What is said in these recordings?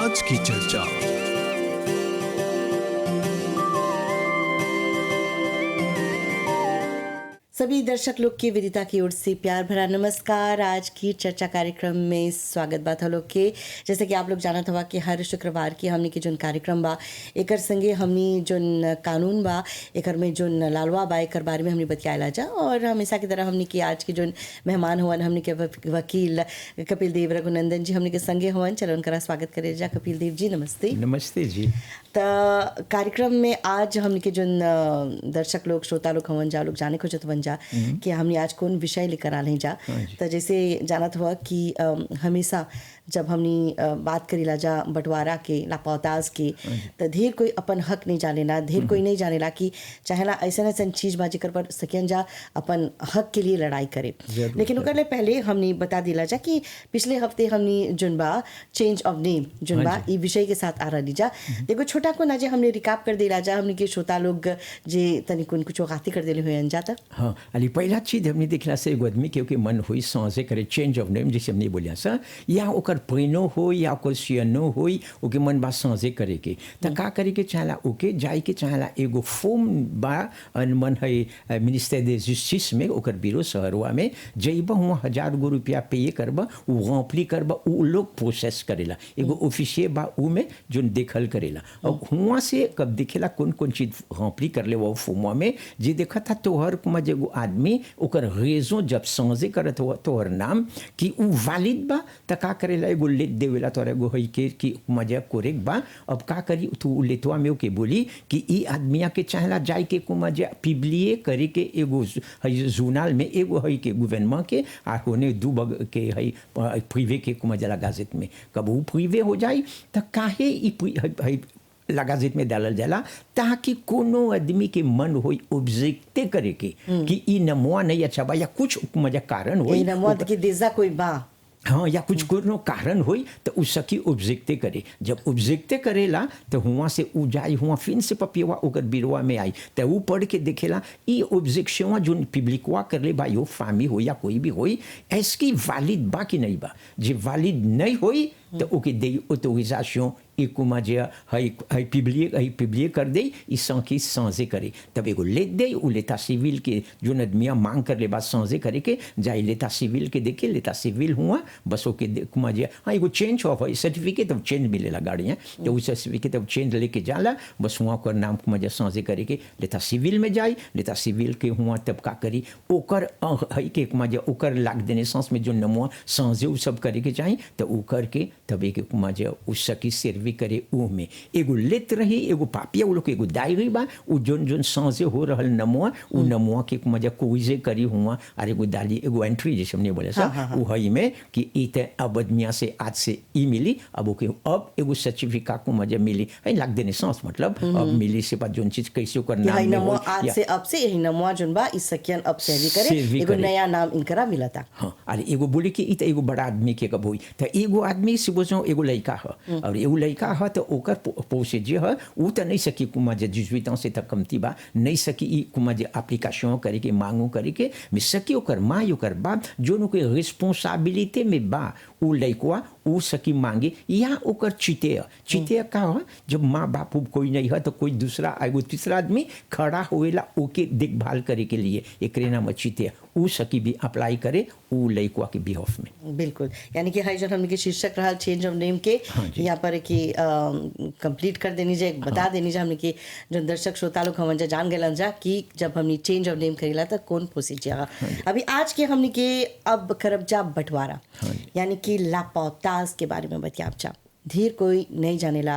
आज की चर्चा। सभी दर्शक लोग की विदिता की ओर से प्यार भरा नमस्कार। आज की चर्चा कार्यक्रम में स्वागत बा था लोग के। जैसे कि आप लोग जानत हवा कि हर शुक्रवार की हमनी के जोन कार्यक्रम बा एकर संगे हमनी जोन कानून बा एकर में जोन लालवा बा एकर बारे में हमनी बतियाला जा। और हमेशा की तरह हमनी के आज के जोन मेहमान हुवन हमनी के वकील कपिल देव रघुनंदन जी हमनी के संगे हुवन। चलो उनका स्वागत करे जा। कपिल देव जी नमस्ते। नमस्ते जी। त कार्यक्रम में आज हमनी के जोन दर्शक लोग श्रोता लोग हवन जा लोग जाने खोजत हवन जा कि हमने आज कौन विषय लेकर आले जा। तो जैसे जानत हुआ कि हमेशा जब हमनी बात करीला जा बंटवारा के लापौताज के तो ढेर कोई अपन हक नहीं जानेला, ढेर कोई नहीं जानेला कि चाहेला ऐसा ऐसा चीज बा जेकर पर सकियन जा अपन हक के लिए लड़ाई करे। लेकिन ओकर ले पहले हमनी बता दिला जा कि पिछले हफ्ते हमनी जोन बा चेंज ऑफ नेम जोन बा ई विषय के साथ आ रही जा। देखो छोटा को ना जे हमने रिकाप कर दिला जा हमनी के श्रोता लोग जे तनी कुछ गाती कर देले हुए जाता। हाँ अली पहला चीज हमने देखला से एगो आदमी के मन हुई सांसे करे चेंज ऑफ नेम जैसे हमने बोलिया सा या ओकर प्रेनो हो या ओकर सियनो हो ओके मन बा सांसे करे के त का करे के चाहला ओके जाई के चाहला एगो फॉर्म बा मन है मिनिस्टर दे जस्टिस में ओकर बिरो शहरवा में जइबा हुआ 1000 गो रुपया पे करबा उ रॉम्पली करबा उ लोग प्रोसेस करेला एगो ऑफिशियल बा उ में जोन देखल करेला और हुआ से कब दिखेला कौन कौन चीज रॉम्पली करले वो फॉर्म में जे देखा था तोहर कुमा जेगो आदमी ओकर रेजो जब सांसे करत हो तोहर नाम कि उ वैलिड बा त का करेला एगो लेट देवेला तोरे एगो है के कि मजा कोरेक बा। अब का करी तू लेतवा में के बोली कि ई आदमिया के चाहला जाय के कुमा जे पिबलिए करे के एगो है जर्नल में एगो है के गवर्नमेंट के आ होने दू बग के है प्रिवे के कुमा जला गाजेट में कब उ प्रिवे हो जाई त काहे ई है लगाजित में डालल जाला ताकि कोनो आदमी के मन होई ऑब्जेक्टे करे के कि ई नमवा नहीं अच्छा बा या कुछ मजा कारण होई नमवा के देजा कोई बा हाँ या कुछ कोनो कारण होई तो उ सकी ऑब्जेक्टे करे। जब ऑब्जेक्टे करेला तो हुआ से उ जाई हुआ फिन से पपियवा ओकर बिरवा में आई तो उ पढ़ के देखेला ई ऑब्जेक्शन जो पब्लिकवा करले बा यो फामी हो या कोई भी होई एसकी वैलिड बा कि नहीं बा। जे वैलिड नहीं होई तो ओके दे ऑटोरिजेशन इकुमा जे है पिबलिए कर दे ई सांकी सांसे करे तब एगो लेट दे उ लेता सिविल के जो आदमिया मांग कर ले बात सांसे करे के जाई लेता सिविल के देखे लेता सिविल हुआ बस ओके कुमा जे हाँ एगो change of certificate of change मिलेला गाड़ियाँ तो उस सर्टिफिकेट ऑफ चेंज लेके जाला बस हुआ ओकर नाम कुमा जे सांसे करे के लेता सिविल में जाई लेता सिविल के हुआ तब का करी ओकर है के कुमा जे ओकर लाग देने सांस में जो नमवा सांसे उ सब करे के चाहिए तो उ करके तब एक कुमा जे उस सकी सर्वी करे उ में एगो लेत रही एगो पापिया उ लोग एगो डायरी बा उ जोन जोन सांसे हो रहल नमवा उ नमवा के मजा कोइजे करी हुआ और एगो डाली एगो एंट्री जैसे हमने बोला सा उ हई में कि इते अब आदमिया से आज से ई मिली अब ओके अब एगो सर्टिफिकेट को मजा मिली है लाग देने सांस मतलब अब मिली से बाद जोन चीज कैसे करना है नमवा आज से अब से यही नमवा जोन बा इस सकियन अब सर्वी करे एगो नया नाम इनकरा मिलता। हां अरे एगो बोली कि इ एगो बड़ा आदमी के कब होई त एगो आदमी से बोझो एगो लड़का है और एगो लड़का है तो ओकर पोसे जे है उ तो नहीं सकी कुमा जे 18 ans से तक कमती बा नहीं सकी ई कुमा जे एप्लीकेशन करे के मांगो करे के में सकी ओकर माँ ओकर बाप जोनो के रिस्पांसिबिलिटी में बा उ लड़का उ सकी मांगे या ओकर चिते का हो जब माँ बाप कोई नहीं है तो कोई दूसरा एगो तीसरा आदमी खड़ा होएला ओके देखभाल करे के लिए एकरे नाम चिते उ सकी भी अप्लाई करे उ लड़का के बिहाफ में। बिल्कुल यानी कि हाई जन हमने शीर्षक रहा चेंज ऑफ नेम के यहाँ पर कि कंप्लीट कर देनी जाए बता देनी जाए हमने कि जो दर्शक श्रोता लोग हम जान गए जा कि जब हमने चेंज ऑफ नेम करेला तो कौन प्रोसीजर अभी आज के हमने के अब करब जा बंटवारा यानी कि लापौताज के बारे में बतियाब जा। ढेर कोई नहीं जानेला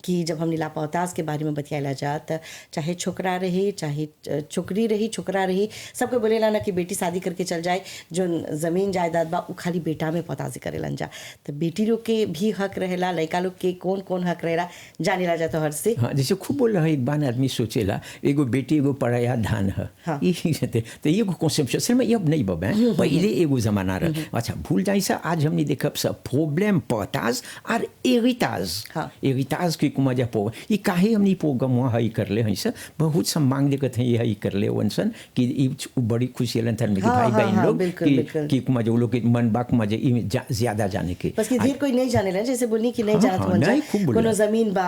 कि जब हमने लापौताज के बारे में बतियाला जात चाहे छोकरा रही चाहे छोकरी रही छोकरा रही सबको बोलेला ना कि बेटी शादी करके चल जाए जो ज़मीन जायदाद बा उ खाली बेटा में पताजी करेलन जा तो बेटी लोग के भी हक रहेला लड़का लोग के कौन कौन हक रहेला जानेला जा तो हर से। हाँ जैसे खूब बोल रहा है एक बार आदमी सोचेला एगो बेटी एगो पढ़ाया धान है तो एगो कॉन्सेप्शन में अब नहीं बबे पहले एगो जमाना रहा अच्छा भूल जाए सा आज हमने देखब सब प्रॉब्लम पताज और एरिताज हाँ। एरिताज के कुमा जा पो ये काहे हमनी प्रोग्राम वहाँ हई करले हई सर बहुत सब मांग देखत है ये हई करले वनसन कि ई बड़ी खुशी लन थन में कि हाँ, भाई हाँ, बहन हाँ, लोग बिल्कुल, बिल्कुल। कि कुमा जो लोग के मन बा कुमा जे ई ज्यादा जाने के बस कि ढेर कोई नहीं जाने ला जैसे बोलनी कि नहीं हाँ, जानत हाँ, हो नहीं, खूब बोलेला। कोनो जमीन बा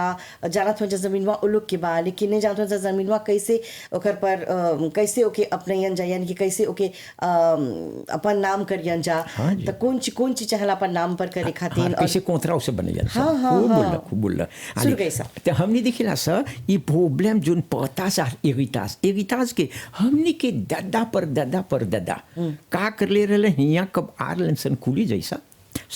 जानत हो जमीन बा उलोग के बा लेकिन नहीं जानत हो जमीन बा कैसे ओकर पर कैसे ओके अपनायन जा यानी कि कैसे ओके अपन नाम करियन जा हाँ जी। तो कौन चीज चाहला अपन नाम पर करे खातिर हाँ, कैसे कोंथरा उसे बने जान हाँ, हाँ, खूब हाँ। बोला खूब बोला शुरू कैसा? तो हमने देखिला सर ये प्रॉब्लम जोन पता सा एरिताज के हमने के दादा पर दादा का कर ले रहले हिया कब आरलन सन कुली जैसा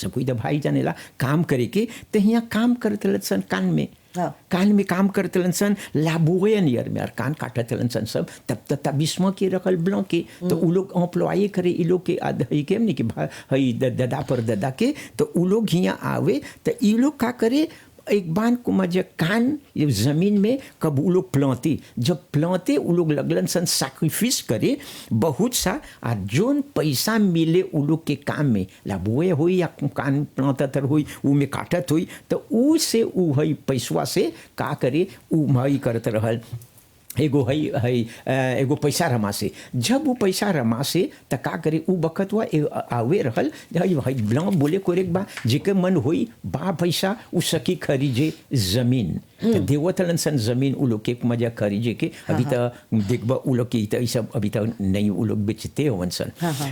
सब कोई भाई जानेला काम करे के तो हिया काम करत सन कान में हाँ। कान में काम करते सन लाबोए नियर में और कान काटत सन सब तब बिस्म के रखल ब्लॉ के तो उ लोग एम्प्लॉय करे इ लोग के हई के नहीं कि हई दादा पर दादा के तो उ लोग हियाँ आवे तो इ लोग का करे एक बार को मजे कान ये जमीन में कब उ लोग प्लांते जब प्लांते उ लोग लगलन सन सैक्रिफिस करे बहुत सा आ जोन पैसा मिले उ लोग के काम में लाबोए हुई या कान प्लांतत हुई उ में काटत हुई तो उ से उ हई पैसवा से का करे उ मई करत रहल एगो हई एगो पैसा रमा से जब वो पैसा रमा से त का करे उ बखत हुआ आवे रहल हई ब्लॉ बोले कोरेक बा जेके मन होई बा पैसा उ सकी खरीजे जमीन तो देवतलन सन जमीन उ लोग के मजा खरीजे के अभी तक देखबा उ लोग के ई सब अभी तक नहीं उ लोग बेचते होवन सन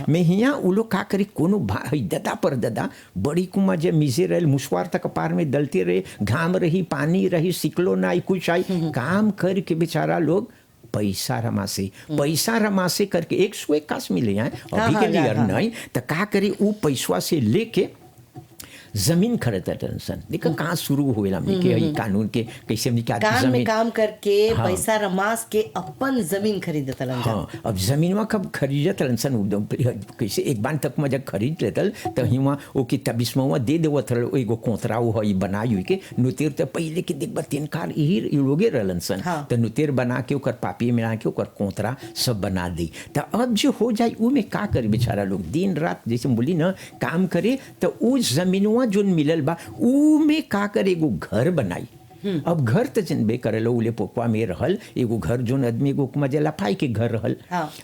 मैं हिया उ लोग का करे कोनो भाई दादा पर दादा बड़ी कुमा जे मिजे रहल मुसवार तक पार में दलते रहे घाम रही पानी रही सिकलो ना कुछ आई काम कर के बेचारा लोग पैसा रमासे करके 181 मिले हैं अभी के लिए नहीं तो का करे उ पैसवा से लेके जमीन खरीदते सन देखा कहाँ शुरू हुएला हमने के हई कानून के कैसे हमने क्या काम में काम करके पैसा रमास के अपन जमीन खरीदत लन जा हाँ अब जमीनवा कब खरीदत सन कैसे एक बार तक मजा खरीद लेतल तो हिवा ओके तबिस्मवा दे देवत रहल एगो कोंतराऊ हई बनाई हुई के नुतेर तो पहले के देखबा तिनकार यही लोगे रहलन सन तो नुतेर बना के ओकर पापी मिला के ओकर कोंतरा सब बना दी तो अब जो हो जाए उ में का करे बेचारा लोग दिन रात जैसे बोली ना काम करे तो उ जमीनवा जोन मिलल बा उ में का करे एगो घर बनाई अब घर तो जनबे करेलो उले पोकवा में रहल एगो घर जोन आदमी एगो मजे लपाई के घर रहल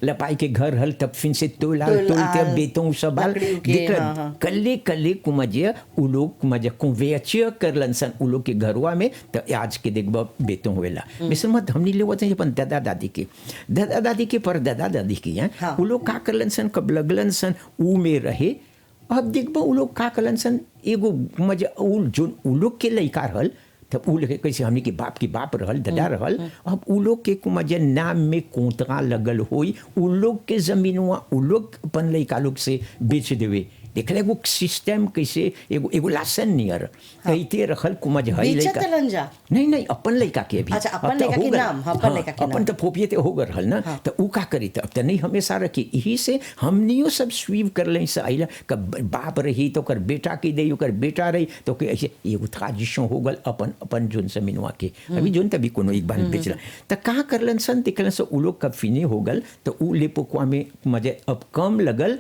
लपाई के घर रहल तब फिर से तोलते बेतों सब देख कल्ले कुमजे उ लोग मजे कुवेचिया करलन सन उ लोग के घरवा में तो आज के देखबा बेतों होएला मिसल मत हमनी लेवत है अपन दादा दादी के पर दादा दादी के हैं उ लोग का करलन सन कब लगलन सन उ में रहे अब देखबा उ लोग का करलन सन एगो मजे उ जोन उ लोग के लइका रहल तब उ लोग कैसे हमने के बाप रहल दादा रहल अब उ लोग के कुमजे नाम में कोंतरा लगल होई उ लोग के जमीनवा उ लोग अपन लइका लोग से बेच देवे देखले एगो सिस्टम कैसे एगो लासन नियर कहते रखल कुमज हई लइका नहीं अपन लइका के भी अच्छा अपन लइका के नाम अपन लइका के अपन तो फोपियते हो गल रहल ना तो उ का करी तब तो नहीं हमेशा रखी यही से हमनियो सब स्वीव कर ले से आइला कब बाप रही तो कर बेटा के दे ओकर बेटा रही तो ऐसे एगो ट्रांजिशन हो गल अपन जोन जमीनवा के अभी जोन तभी कोनो एक बार बेचला तो का करलन सन देखलन से उ लोग कब फिनी हो गल तो उ लेपोकवा में मजे अब कम लगल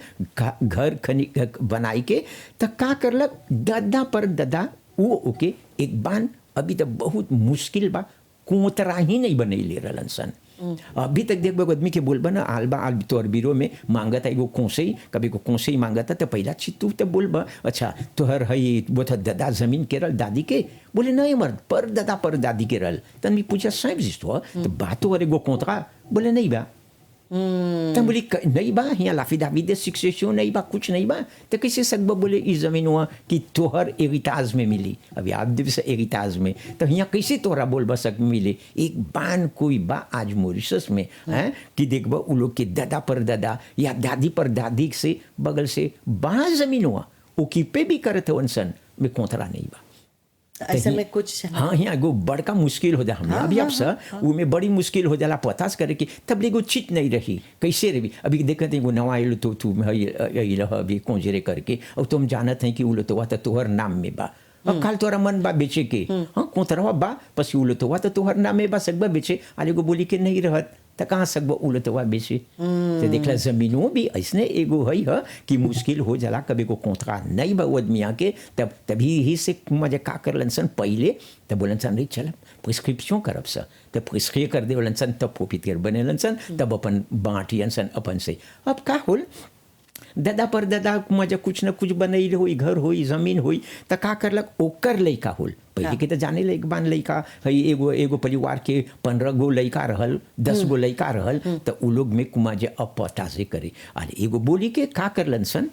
घर खनी बनाई के तो का करलक दादा पर दादा वो ओके एक बान अभी तक बहुत मुश्किल बा कोतरा ही नहीं बने ले रहलन सन अभी तक देखो आदमी के बोलबा ना आलबा आल तोर बीरो में मांगता एगो कोसई कभी को कोसई मांगता तो पहला चित्तू तो बोलबा अच्छा तोहर हई वो था दादा जमीन के रल दादी के बोले नहीं मर्द पर दादा पर दादी के रल तन भी पूछा साहब जिस तो बातों अरे गो कोतरा बोले नहीं बा तो बोली नहीं बा यहाँ लाफिदाफी दे सिक्सेशन नहीं बा कुछ नहीं बा तो कैसे सकबा बोले इस जमीन हुआ कि तोहर एरिताज में मिली अभी आप दिवस एरिताज में तो यहाँ कैसे तोहरा बोल बा सक मिले एक बान कोई बा आज मॉरिशस में है कि देखबा उ लोग के दादा पर दादा या दादी पर दादी से बगल से बा जमीन हुआ ओकी पे भी करते सन में कोतरा नहीं बा ऐसे में कुछ हाँ यहाँ एगो बड़का मुश्किल हो जा हमने अभी आप सर वो में बड़ी मुश्किल हो जाला पतास करे कि तब एगो चिट नहीं रही कैसे रही अभी देखते एगो नवा आयल तो तू अभी कोंजरे करके और तुम जानत हैं कि उलो तो तो तोहर नाम में बा अब काल तोहरा मन बा बेचे के हाँ कोतरवा बा पसी उलो तो तोहर नाम में बा सकबा बेचे आले को बोली के नहीं रहत तो कहाँ सकबो उलटवा बेचे तो देखला जमीनों भी ऐसने एगो है कि मुश्किल हो जाला कभी को कोंथरा नहीं बा आदमिया के तब तभी ही से मजे का कर लनसन पहले तब बोलन सन नहीं चल प्रिस्क्रिप्शन करब सा तब प्रिस्क्रिय कर दे बोलन सन तब पोपितिर बने लन तब अपन बाँटियन सन अपन से अब का होल दादा पर दादा मजा कुछ न कुछ बनैल होई घर होई जमीन होई त का करलक ओकर लइका होल पहले के तो जाने लइक बान लइका है एगो परिवार के 15 गो लइका रहल 10 गो लइका रहल तो उ लोग में कुमा जे अब पता से करे अरे एगो बोली के का करलन सन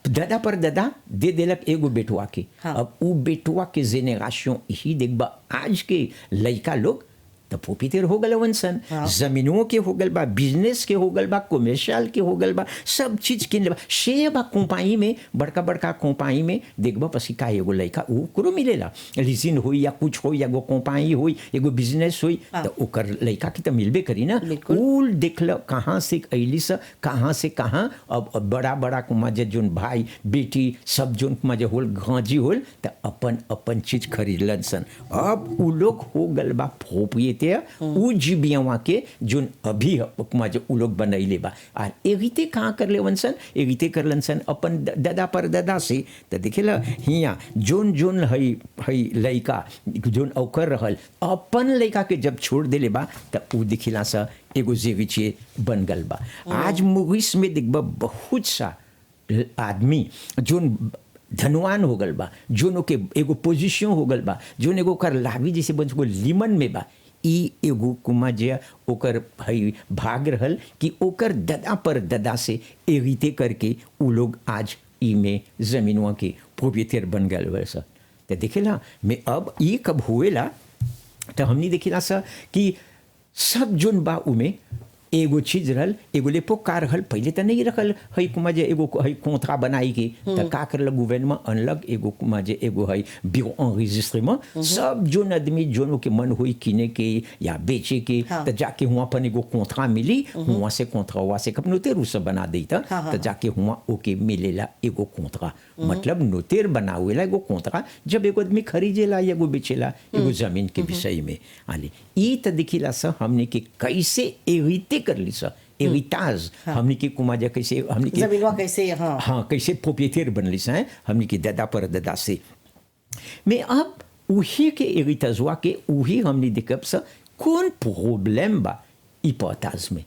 दादा पर दादा दे देलक एगो बेटुआ के अब उ बेटुआ के जेनेरेशन ही देखबा आज के लइका लोग तो पोपीतेर हो गल वंसन जमीनों के हो गल बा बिजनेस के हो गल बा कमर्शियल के हो गल बा सब चीज किन बा शे बा कंपनी में बड़का बड़का कंपनी में देखबा पसी का एगो लइका उ करो मिलेला लीजिन होई या कुछ होई या एगो कंपनी होई एगो बिजनेस होई तो ओकर लइका की तो मिलबे करी ना उ देखल कहाँ से अइली से कहाँ से कहाँ अब बड़ा बड़ा कुमा जे जोन भाई बेटी सब जोन कुमा जे होल गांजी होल तो अपन अपन चीज खरीदलन सन अब उ लोग हो गल बा फोपिए उ जीबियावा के जोन अभी उपमा जो उ लोग बनैले बा और एगिते कहाँ कर ले वंसन एगिते कर लनसन अपन दादा पर दादा से तो देखेला हिया जोन जोन हई लइका जोन ओकर रहल अपन लइका के जब छोड़ देले बा तो उ दिखिला सा एगो जेविचे बन गल बा आज मूवीज में देखबा बहुत सा आदमी जोन धनवान हो गल बा जोन के एगो पोजीशन हो गल बा जोन एगो कर लाभी जैसे बन लिमन में बा ई एगो कुमा जे ओकर भाई भाग रहल कि ओकर दादा पर दादा से एगिते करके उ लोग आज ई में जमीनवा के प्रोप्रिएटर बन गए वैसा तो देखेला मैं अब ई कब हुएला तो हमने देखेला सा कि सब जोन बा उमें एगो चीज रहल एगो लेपो का रहल पहले तो नहीं रखल हई कुमा जे एगो हई कोंथरा बनाई के तो का करल गवर्नमेंट अनलग एगो कुमा जे एगो हई ब्यूरो एनरेजिस्ट्रेमेंट सब जोन आदमी जोन के मन हुई किने के या बेचे के तो जाके हुआ अपन एगो कोंथरा मिली हुआ से कोंथरा हुआ से कब नोतेर उस बना देता तो जाके हुआ ओके मिलेला एगो कोंथरा मतलब नोतेर बनावेला एगो कोंथरा जब एगो आदमी खरीदेला या एगो बेचेला एगो जमीन के विषय में आले ई तो दिखिला सा हमने के कैसे एविते कर ली सा एविताज हमने के कुमा जा कैसे हमने के जमीनवा कैसे हाँ कैसे प्रोप्रिएटर बनली सा हमने के दादा पर दादा से मैं अब उही के एविताजवा के उही हमने देखब सा कौन प्रॉब्लम बा ई पताज में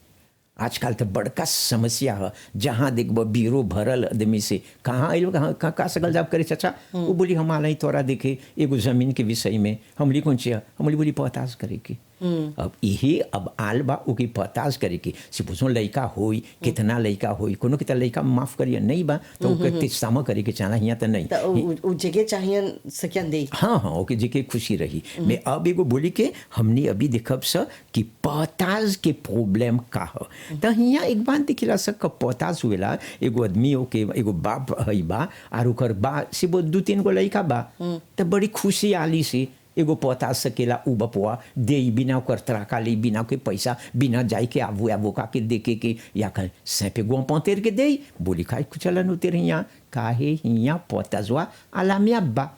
आजकल तो बड़का समस्या है जहाँ देखब बीरो भरल आदमी से कहाँ आइलो कहाँ सकल जाब करे चाचा वो बोली हम आल तोरा देखे एगो जमीन के विषय में हमली कौन ची हमली बोली पताज करे के अब यही अब आल बा ओके पताज करे के से पूछो लइका होई कितना लइका होई कोनो कितना लइका माफ करिए नहीं बा तो ओके तिस्तामा करे के चाहना हिया तो नहीं तो उ जगह चाहिए सकियन दे हाँ ओके जगह खुशी रही मैं अब एगो बोली के हमने अभी देखब सा कि पताज के प्रॉब्लम का है तो हिया एक बात दिखिला सा कब पताज हुएला एगो आदमी ओके एगो बाप हई बा और ओकर बा से वो 2-3 गो लइका बा तो बड़ी खुशी आली से एगो पता सकेला उ बपुआ दे बिना ओकर तराका ले बिना के पैसा बिना जाए के आबू का के देके के या कहीं सैपे गो पंतेर के दे बोली खाई चलन उतर हिया काहे हिया पताजवा आलामियाब बा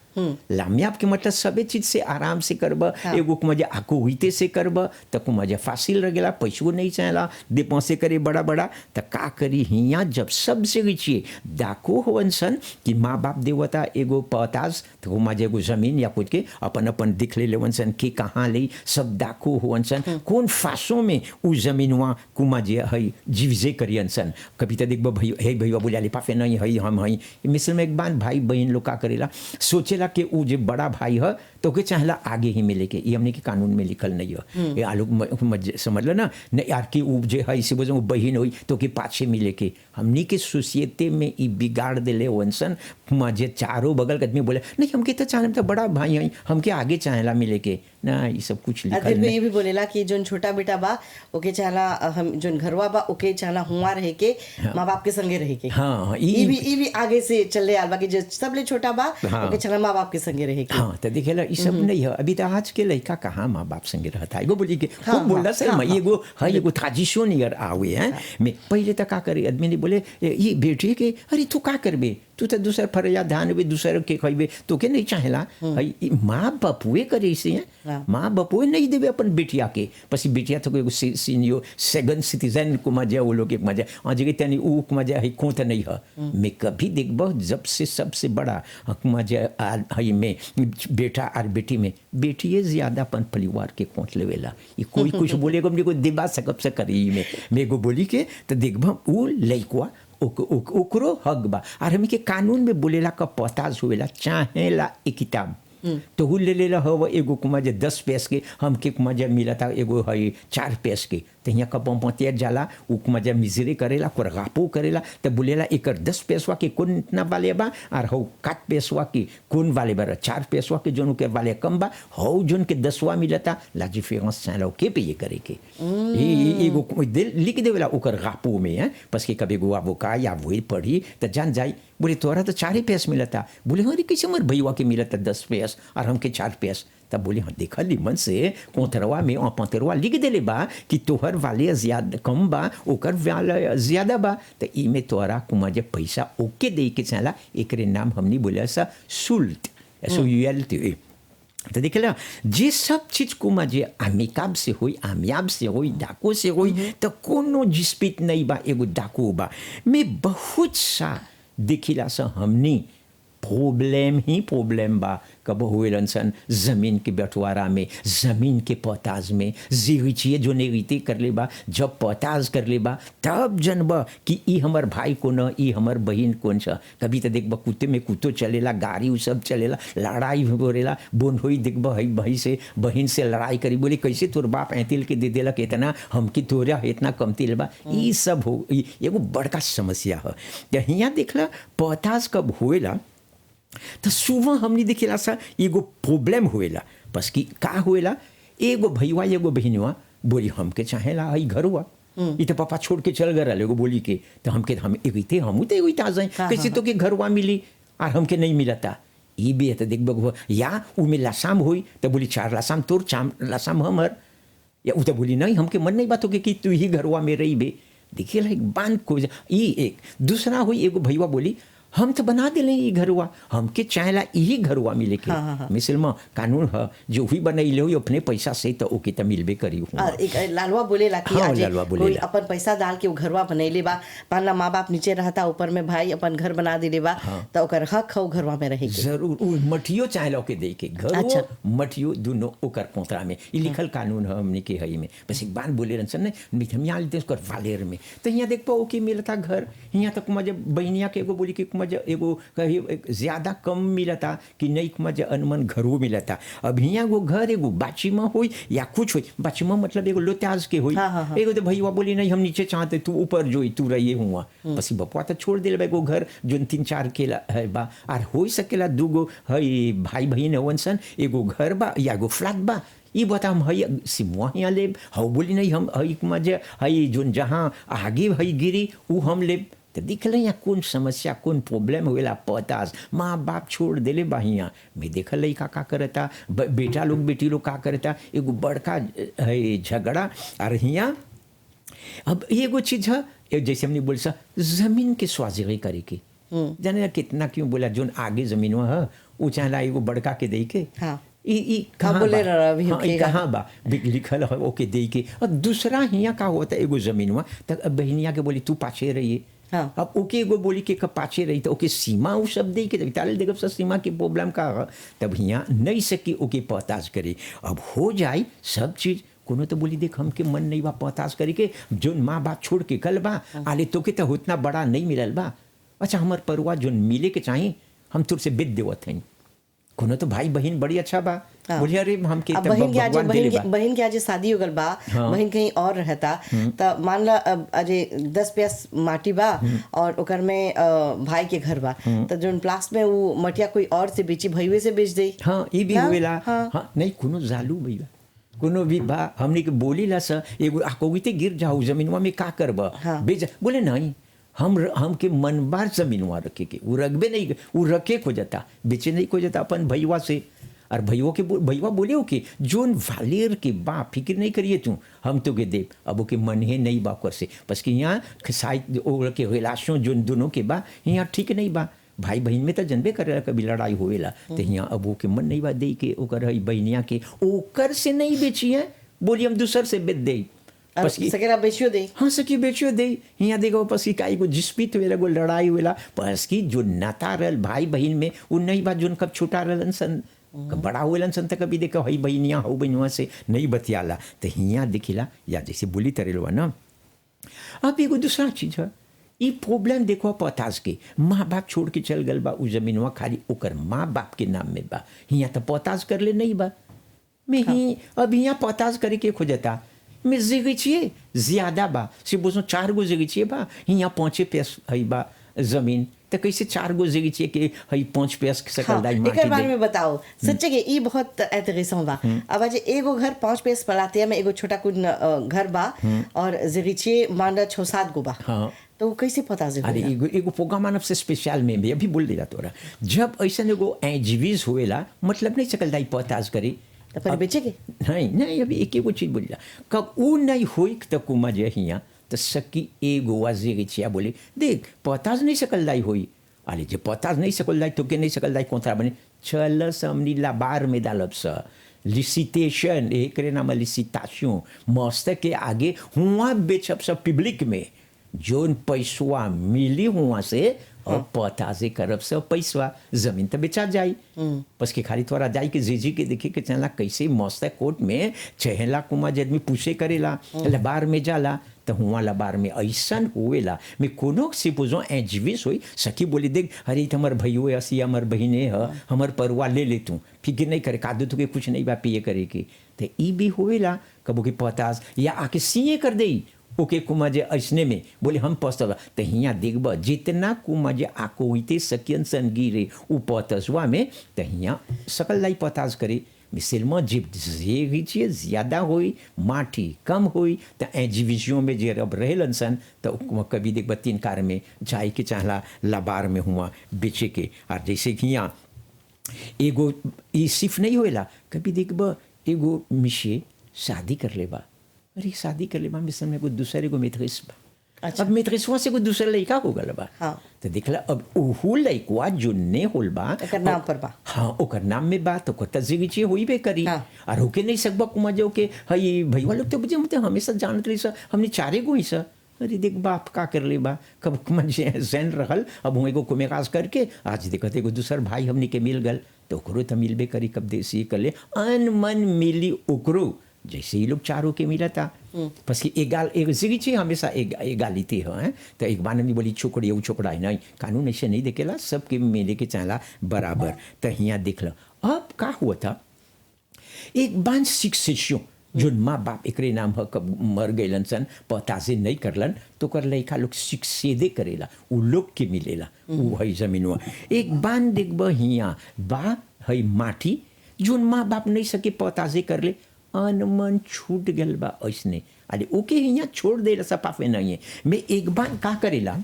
लामियाब के मतलब सबे चीज से आराम से करब एगो मजा आको हुईते से करब तो मजा फासिल रह गया पैसो नहीं चाहेला दे पैसे करे बड़ा बड़ा तो का करी हिया जब सबसे गई दाको होवन सन कि माँ बाप देवता एगो पताज तो मजा एगो जमीन या कुछ के अपन अपन दिख ले लेवन सन के कहाँ ले सब दाको होवन सन कौन फासों में उ जमीनवा कुमा जे हई जीवजे करियन सन कभी तो देख भैया बोलिया लिपाफे नहीं हई हम हई मिसल में एक बार भाई बहन लोग का करेला सोचेला कि उ जे बड़ा भाई है तो के चाहला आगे ही मिले के ये हमने के कानून में लिखल नहीं है ये आलोक समझ लो ना नहीं यार कि उ जे है इसे बोझो बहन हुई तो के पाछे मिले के हमनी के सोसाइटी में ई बिगाड़ देले वंसन मजे चारों बगल के आदमी बोले नहीं हमके तो चाहे तो बड़ा भाई है हमके आगे चाहेला मिले के ना ये सब कुछ लिखल नहीं ये भी बोलेला कि जोन छोटा बेटा बा ओके चाहला हम जोन घरवा बा ओके चाहला हुआ रह के माँ बाप के संगे रह के हाँ ये भी आगे से चले आल बा कि जो सबले छोटा बा ओके चाहला माँ बाप के संगे रह के हाँ तो देखेला ये सब नहीं है अभी तो आज के लड़का कहाँ माँ बाप संगे रहता है एगो बोली के खूब बोलला सर मैं एगो है एगो थाजिशो नियर आवे हैं मैं पहले तक का करे आदमी ने बोले ये बेटे के अरे तू का करबे तू तो दूसर फरिया धान भी दूसर के खइबे तो के नहीं चाहेला हई माँ बापुए करे से हाँ। माँ बापुए नहीं देवे अपन बेटिया के पसी बेटिया तो कोई सीनियो सेकंड सिटीजन को मजा वो लोग के मजा और जगह तनी ऊ को मजा है को तो नहीं है मैं कभी देखबो जब से सबसे बड़ा मजा हई में बेटा और बेटी में बेटिए ज्यादा अपन परिवार के कोट लेवेला ये कोई कुछ बोलेगा हमने को दिबा सकब से करी में मेगो बोली के तो देखबो ऊ लइकवा ओकरो हक बा और हमी के कानून में बोलेला का पताज होवेला चाहेला एक किताब तो हु ले लेला हव एगो कुमा जे 10 पैस के हमके कुमा जे मिला था एगो है 4 पैस के तो यहाँ कब पतिया जाला उ कुमा जे मिजरे करेला कोरगापो करेला तो बोलेला एकर 10 पैसवा के कौन इतना वाले बा और हौ 4 पैसवा के कौन वाले बा 4 पैसवा के जोन के वाले कम बा हौ जोन के 10वां मिलता लाजी फेरंस चालो के पे ये करे के एगो लिख देवेला ओकर गापो में है बस के कभी गो आवोका या वही पढ़ी तो जान जाई बोले तोरा तो 4 पैस मिलता बोले अरे कैसे मर भैया के मिलता 10 पैस और हमके 4 पैस तब बोले हाँ देखा लिमन से कोतरवा में और पंतरवा लिख देले बा कि तोहर वाले ज्यादा कम बा ओकर वाले ज्यादा बा तो ई में तोरा कुमा जे पैसा ओके दे के चला एकरे नाम हमनी बोले सा शुल्क SULT तो देखला जे सब चीज कुमा जे अमिकाब से होई आमियाब से होई डाको से होई तो कोनो जिस्पित नहीं बा एगो डाको बा मैं बहुत सा देखिला सा हमनी प्रॉब्लम ही प्रॉब्लम बा कब हुए सन जमीन के बंटवारा में जमीन के पोताज में जीविचिए जो नेरीते कर ले बा जब पोताज कर ले बा तब जनबा कि ई हमर भाई को न ई हमर बहन कौन छ कभी तो देखबा कुत्ते में कुत्तो चलेला गाड़ी उ सब चलेला लड़ाई होरेला बोन होई देखबा हई भाई से बहन से लड़ाई करी बोले कैसे तोर बाप ऐतिल के दे देला इतना हमके तोरा इतना कमतिल बा ई सब हो एगो बड़का समस्या है यहाँ देखला पोताज कब होएला तो सुबह हमने देखिला सा एगो प्रॉब्लम होएला बस कि का होएला एगो भैया एगो बहनवा बोली हमके चाहेला हई घरवा ई तो पापा छोड़ के चल गया एगो बोली के तो हमके हम एगोते हम तो एगोते आ जाए कैसे तो के घरवा मिली और हमके नहीं मिलता ई भी तो देख बगो या उ में लासाम होई तो बोली 4 लासाम तोर 4 लासाम हमर या उ तो बोली नहीं हमके मन नहीं बात हो कि तू ही घरवा में रही बे देखिए एक बांध को ई एक दूसरा हुई एगो भैया बोली हम तो बना दिले ये घरवा हमके चाहेला यही घरवा मिले के मिसल में कानून है जो भी बनैले हो अपने पैसा से तो ओके तो मिलबे करी एक लालवा बोलेला कि हाँ, आज लालवा कोई बोलेला। अपन पैसा डाल के वो घरवा बनैले बा पाला माँ बाप नीचे रहता ऊपर में भाई अपन घर बना दिले बा तो ओकर हक हो घरवा में रहे के जरूर उ मठियो चाहेला के दे के घर अच्छा। मठियो दोनों ओकर कोतरा में ये लिखल कानून है हमने के हई में बस एक बात बोले रन ने हम यहाँ लेते उसकर वालेर में तो यहाँ देख पाओ कि मिलता घर यहाँ तक मजे बहनिया के एगो बोली कि मजे एगो कहीं ज्यादा कम मिलता कि नहीं मजे अनमन घरों मिलता अब यहाँ वो घर एगो बाचीमा होई या कुछ होई बाचीमा मतलब एगो लोत्याज के होई एगो तो भैया बोली नहीं हम नीचे चाहते तू ऊपर जोई तू रहिए हुआ बस बपुआ तो छोड़ दिल एगो घर जो 3-4 के है बा और हो सकेला दूगो हई भाई बहन हवन सन एगो घर बा या एगो फ्लैट बा ये बता हम हई सिमुआ यहाँ लेब हौ बोली नहीं हम हई मजे हई जो जहाँ आगे हई गिरी वो हम लेब तो दिखल यहाँ कौन समस्या कौन प्रॉब्लम हुएला पतास माँ बाप छोड़ देले बाहिया मैं देखल लइका का करता बेटा लोग बेटी लोग का करता एगो बड़का है झगड़ा और यहाँ अब एगो चीज है जैसे हमने बोल सा जमीन के स्वाजिरी करे के जाने कितना क्यों बोला जोन आगे जमीन है वो चाहला एगो बड़का के दे के कहाँ बा लिखल है ओके दे के और दूसरा हिया का होता है एगो जमीन में तक बहनिया के बोली तू पाछे रहिए अब ओके एगो बोली के पाछे रही तो ओके सीमा वो सब दे के ताले देखब सब सीमा के प्रॉब्लम का है तब हिया नहीं सकी ओके पताज करे अब हो जाए सब चीज कोनो तो बोली देख हमके मन नहीं बा पताज करे के जो माँ बाप छोड़ के कल बा आले तो के तो उतना बड़ा नहीं मिलल बा अच्छा हमार परिवार जो मिले के चाहिए हम तुरसे बेच देवत हैं कोनो तो भाई बहन बड़ी अच्छा बा बोलिए अरे हमके बहन के आज शादी हो गल बा बहन कहीं और रहता तो मान ला अजे 10 पैस माटी बा और ओकर में भाई के घर बा तो जो प्लास में वो मटिया कोई और से बेची भईवे से बेच दे हाँ ये भी हुएला हाँ नहीं कोनो जालू भईवा कोनो भी बा हमने के बोली ला सा एगो आकोगिते गिर जाओ जमीनवा में का करबा बेच बोले नहीं हमके मन बार जमीनवा रखे के वो रखबे नहीं वो रखे को जाता बेचे नहीं को जाता अपन भैया से और भैया बोले हो कि जोन वालेर के बा फिक्र नहीं करिए तू हम तो के देव अब ओके मन है नहीं बा कर से बस कि यहाँ शायद के रिलेशन जोन दोनों के बा यहाँ ठीक नहीं बा भाई बहन में तो जनबे करेला कभी लड़ाई होवेला तो यहाँ अब वो के मन नहीं बा दे के ओकर है बहनिया के ओकर से नहीं बेची है बोली हम दूसर से बेच दे सकेला बेचियो दे हाँ सकी बेचियो दे यहाँ देखो पस की काई को जिस्पित वेला को लड़ाई वेला पस की जो नाता रहल भाई बहन में वो नहीं बात जोन कब छोटा रहलन सन बड़ा होलन सन त कभी देखो हई बहनिया हो बहनुआ से नहीं बतियाला तो यहाँ दिखिला या जैसे बोली तरेलवा ना अब एगो दूसरा चीज है ये प्रॉब्लम देखो पतास के माँ बाप छोड़ के चल गल बा उ जमीनवा खाली ओकर माँ बाप के नाम में बा यहाँ तो पतास कर ले नहीं बा मैं ही अब यहाँ पतास करे के खोजता मैं जिगिए ज्यादा बा से बोझो 4 गो जिगिए बा यहाँ 5 पैस हई बा जमीन तो कैसे 4 गो जिगिए के हई 5 पैस के सकल दाई माटी एकर बारे में बताओ सच्चे के ई बहुत इंटरेस्टिंग बा अब आज एगो घर 5 पैस पलाते में एगो छोटा कुन घर बा और जिगिए मान 6-7 गो बा हाँ तो वो कैसे पता से अरे एगो प्रोग्राम मानव से स्पेशल में भी अभी बोल देला तोरा जब ऐसा एगो एजीवीज होएला मतलब नहीं सकल दाई पताज करी तो फिर बेचे के नहीं अभी एक एगो चीज बोलिला कब ऊ नहीं होई तो कुमा जे हिया तो सकी एगो वाजे के छिया बोले देख पताज नहीं सकल दाई होई अरे जे पताज नहीं सकल दाई तो के नहीं सकल दाई कोंथरा बने चल समनी ला बार में डालब स लिसिटेशन एकरे नाम लिसिटेशन मस्त के आगे हुआ बेचब सब पब्लिक में जोन पैसवा मिली हुआ से और पता से करब से पैसवा जमीन तो बेचा जाई बस के खाली थोड़ा जाई के जीजी के देखे के चला कैसे मस्त कोर्ट में चहेला कुमा जदमी पूछे करेला लबार में जाला तो हुआ लबार में ऐसन होवेला मैं कोनो से पूछो एजीविस होई सखी बोली देख अरे हमार भैयो ऐसी हमार बहिने है हमार परवा ले ले तू फिक्र नहीं करे कादू तो के कुछ नहीं बा पिए करे के तो ई भी होवेला कबो के पतास या आके सीए कर दे ओके कुमा जे ऐसने में बोले हम पस्तवा तो हियाँ देखब जितना कुमा जे आको होते सकियन सन गिरे उ पतसवा में तो हियाँ सकल लाई पताज करे मिसलमा जिप जे ज़्यादा होई माटी कम होई तो एजीविजियों में जे अब रहेलन सन तो कभी देखब 3 कार में जाए के चाहला लबार में हुआ बेचे के और जैसे कि यहाँ एगो ये सिर्फ नहीं होएला कभी देखब एगो मिशे शादी कर लेबा अरे शादी कर ले बा मिसन में कोई दूसरे को मेथरिस बा अच्छा। अब मेथरिसवा से कोई दूसरा लड़का हो गल बा हाँ। तो देखला अब ओहू लड़कवा जो ने होल बा ओकर नाम पर बा हाँ ओकर नाम में बा तो कोता जिगिचे होई बे करी हाँ। और होके नहीं सकबा कुमा जो के हई भईवा लोग तो बुझे मते हमेशा जानत रही सा हमने 4 गो ही सा अरे देख बाप का कर ले बा कब कुमा जैन रहल अब हुए को कुमेकाज करके आज देखते एगो दूसर भाई हमने के मिल गल तो ओकरो तो मिलबे करी कब देसी कर ले अनमन मिली ओकरो जैसे ही लोग 4 के मिला था बस एक जिगी हमेशा एगालिटी है तो एक बार नहीं बोली छोकड़ी वो छोकरा है नहीं कानून ऐसे नहीं देखेला सबके मिले के चाहला बराबर तो यहाँ देख लो अब का हुआ था एक बार शिक्षियों जो माँ बाप एकरे नाम है कब मर गए सन पता से नहीं करलन तो कर लड़का लोग शिक्षेदे करेला उ लोग के मिलेला वो है जमीनवा एक बार देखब हियाँ बा है माटी जो माँ बाप नहीं सके पता से कर ले अनमन छूट गल बा ऐसने अरे ओके यहाँ छोड़ दे सपाफे नहीं है मैं एक बार का करेला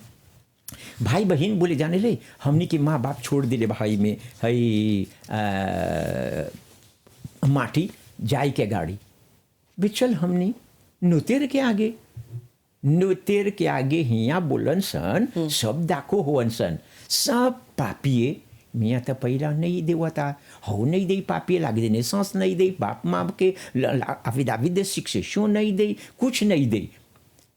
भाई बहन बोले जाने ले हमने के माँ बाप छोड़ दिले भाई में हई माटी जाई के गाड़ी बिचल हमने नुतेर के आगे हिया बोलन सन सब दाखो होवन सन सब पापिए मियाँ तो पहला नहीं देवता हो नहीं दे पापिए लाग देने सांस नहीं दे बाप माँ के अफिदाविद दे शिक्षो नहीं दे कुछ नहीं दे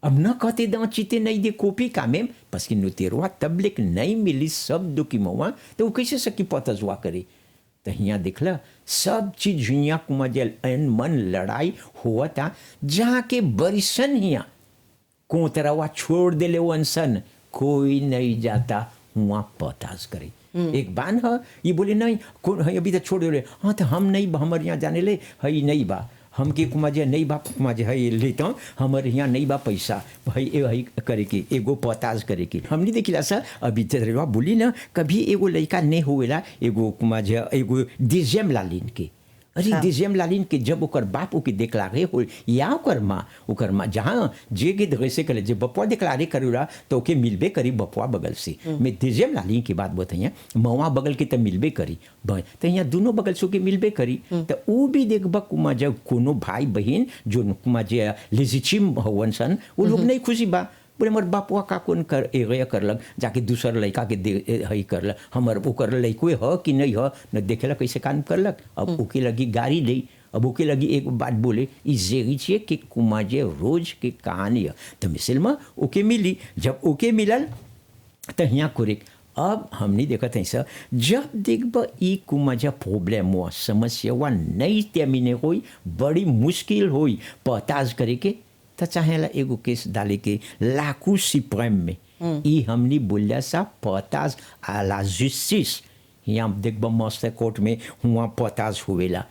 अब न कहते द चीते नहीं दे कॉपी का में बस कि नुतेरवा तबलिक नहीं मिली सब दुखी मवा तो वो कैसे सकी पतजुआ करे तो यहाँ देखला सब चीज हिया कुमजल अन मन लड़ाई हुआ था जहाँ के बरिसन हिया कोतरवा छोड़ दे ले वंसन कोई नहीं जाता हुआ पताज करे एक बान है ये बोले नहीं कौन है अभी तो छोड़ दे हाँ तो हम नहीं हमारे यहाँ जाने ले है नहीं बा हम के कुमाजे नहीं बा कुमाजे है लेता हूँ हमारे यहाँ नहीं बा पैसा है करे के एगो पताज करे के हमने देखिला सर अभी चरवा बोली ना कभी एगो लड़का नहीं हुएला एगो कुमाजे एगो डिजेम लालिन के अरे हाँ। डिजेम लालिन के जब ओकर बाप ओके देखलारे हो या ओकर माँ जहाँ जे के धैसे करे जे बपुआ देखलारे करूला तो ओके मिलबे करी बपुआ बगल से मैं डिजेम लालिन की बात बताइए मवा बगल के तो मिलबे करी तो यहाँ दोनों बगल से ओके मिलबे करी तो वो भी देखबा कुमा जब कोनो भाई बहन जो कुमा जे लिजिचिम हवन सन वो लोग नहीं खुशी बा बोले हमर बापुआ का कौन कर एगया करलक जाके दूसर लड़का के दे हई करलक हमर ओकर लड़को ह कि नहीं ह न देखेला कैसे काम करलक अब ओके लगी गाड़ी दे अब ओके लगी एक बात बोले ई जेगिचे के कुमाजे रोज के कहानी है तो मिसल में ओके मिली जब ओके मिलल तो यहाँ कुरिक अब हमने देखा था सर जब देखब ई कुमाजा प्रॉब्लम हुआ समस्या हुआ नहीं त्यामिने होई बड़ी मुश्किल होई पताज करे के तो चाहेला एगो केस डाले के लाकू सुप्रीम में ई हमने बोलिया सा पताज आ ला जस्टिस यहाँ देखब मस्त कोर्ट में हुआ पताज हुएला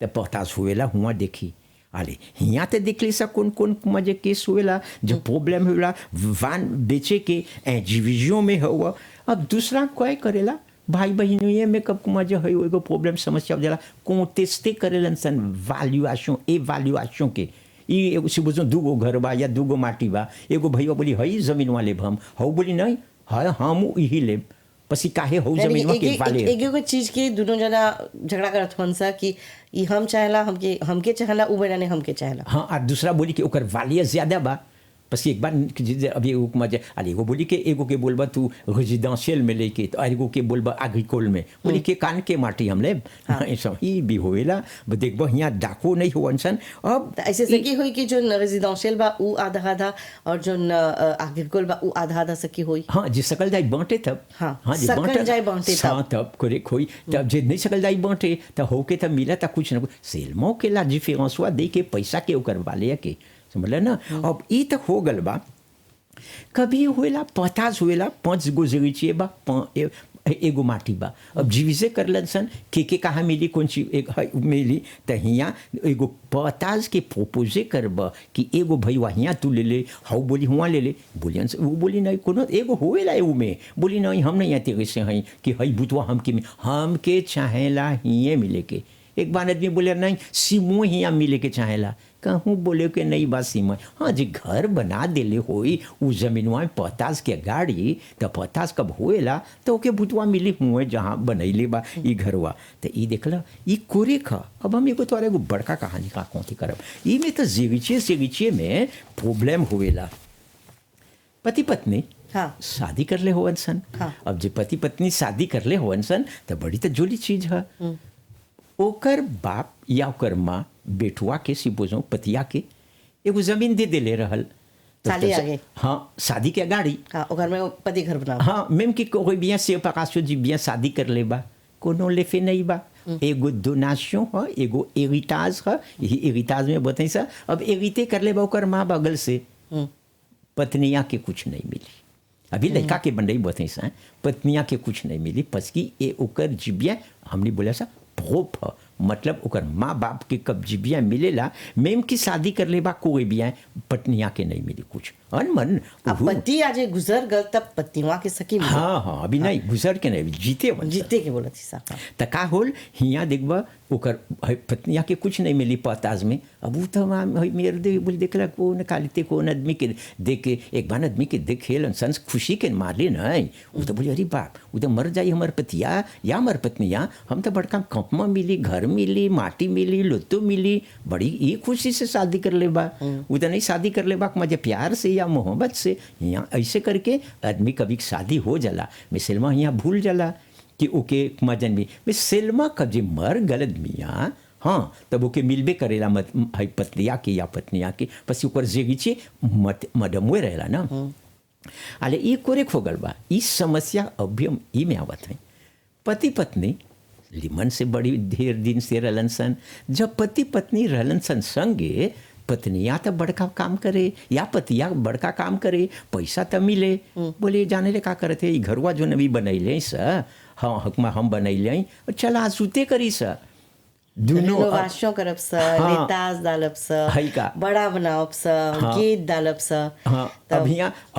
तो पताज हुएला हुआ देखी अरे यहाँ तो देख ली सा कौन कौन मजे केस हुएला जो प्रॉब्लम हुएला वान बेचे के डिविजन में हुआ अब दूसरा क्या करेला भाई बहनों में कब मजे है एगो प्रॉब्लम समस्या हो जाला कोटेस्टे करेलन सन वैल्यूएशन एवैल्यूएशन के ई एगो सिबुजो दूगो घर बा या दूगो माटी बा एगो भैया बोली हई जमीन वाले हम हऊ बोली नहीं है हम यही लेब पसी काहे हऊ जमीन के वाले एगो चीज के दोनों जना झगड़ा करत हन सा कि ई हम चाहेला हमके चाहेला उ बना ने हमके चाहेला हाँ और दूसरा बोली कि ओकर वालिया ज्यादा बा बस एक बार अभी एगो मजे अरे एगो बोली के एगो के बोलबा तू रेजिडेंशियल में लेके तो एगो के बोलबा एग्रीकोल में बोली के कान के माटी हम ले ऐसा ही भी होएला देखबो यहाँ डाको नहीं हो अनसन अब ऐसे सकी हुई कि जो रेजिडेंशियल बा उ आधा आधा और जो एग्रीकोल बा उ आधा आधा सकी हुई हाँ जे सकल जाई बांटे तब हाँ जी सकल जाई बांटे तब करे कोई तब जे नहीं सकल जाई बांटे तो होके तब मिला ता कुछ ना सेलमो के ला डिफरेंस हुआ दे के पैसा के ओकर वाले के समझल ना अब ई तक हो गल बा कभी हुएला पताज हुएला 5 गो जगह बा एगो माटी बा अब जीविसे करलन सन के कहाँ मिली कौन सी एक मिली तो हियाँ एगो पताज के प्रोपोजे करब कि एगो भैया हियाँ तू ले ले हाउ बोली हुआ ले ले बोलियन से वो बोली नहीं कोनो एगो होएला एगो में बोली नहीं हम नहीं आते कैसे हैं कि हई बुतवा हमके चाहेला हिये मिले के एक बार आदमी बोले नहीं सीमो हियाँ मिले के चाहेला कहूँ बोले के नहीं बात सीमा हाँ जी घर बना देले होई उ जमीनवा में पतास के गाड़ी तो पतास कब होएला तो ओके बुतवा मिली हुए जहाँ बनैले बा ई घरवा तो ई देखला ई कोरे खा अब हम एगो तोरा एगो बड़का कहानी का कौती करब ई में तो जिगिचे में प्रॉब्लम होएला पति पत्नी हाँ शादी कर ले होवन सन हाँ। अब जे पति पत्नी शादी कर ले होवन सन तो बड़ी तो जोली चीज है ओकर बाप या ओकर माँ बेटुआ के सिपोजो पतिया के एगो जमीन दे देले रहल साली आगे हाँ शादी के गाड़ी हाँ ओकर में पति घर बना हाँ मैम कि कोई बिया से पकाशो जी बिया शादी कर ले बा कोनो लेफे नहीं बा एगो डोनाशन है एगो एरिटाज है यही एरिटाज में बताई सा अब एरिटे कर ले बा ओकर माँ बगल से पत्निया के कुछ नहीं मिली अभी लड़का के बंडई बताई सा पत्निया के कुछ नहीं मिली पसकी ए ओकर जिबिया हमने बोला सा प्रोप मतलब ओकर माँ बाप के कब जिबिया मिलेला मेम की शादी कर ले बा कोई बिया पत्निया के नहीं मिली कुछ अनमन पति आज गुजर गल तब पत्नीवा के सकी हाँ अभी नहीं गुजर के नहीं जीते के बोला थी सा त का होल हियाँ देखबा ओकर पत्निया के कुछ नहीं मिली पताज में अब वो तो मेरे दे बोल देखला कौन कालिते कौन आदमी के देख के एक बार आदमी के देखेल संस खुशी के मारले नहीं वो तो बोले अरे बाप वो तो मर जाई हमार पतिया या हमार पत्निया हम तो बड़का कंपमा मिली घर मिली माटी मिली लुत्तो मिली बड़ी ये खुशी से शादी कर ले बा वो तो नहीं शादी कर ले बा मजे प्यार से या मोहब्बत से यहाँ ऐसे करके आदमी कभी शादी हो जाला मिसलमा यहाँ भूल जाला कि ओके मजन में सेल्मा कब जे मर गलत मियाँ हाँ तब ओके मिलबे करेला है पतलिया के या पत्निया के पसी ओकर जेगिचे मडमुए रहेला ना अले ये कोरे खोगल बा इस समस्या अभी हम ई में आवत है पति पत्नी लिमन से बड़ी ढेर दिन से रहलन सन जब पति पत्नी रहलन सन संगे पत्निया तो बड़का काम करे या पतिया बड़का काम करे पैसा तो मिले बोले जाने ले का करते घरवा जो नवी बनैले स हाँ हकमा हम बनैले चला सुते करी स दोनों वाशों करब स लेताज डालब स बड़ा बनावब स गीत डालब स हाँ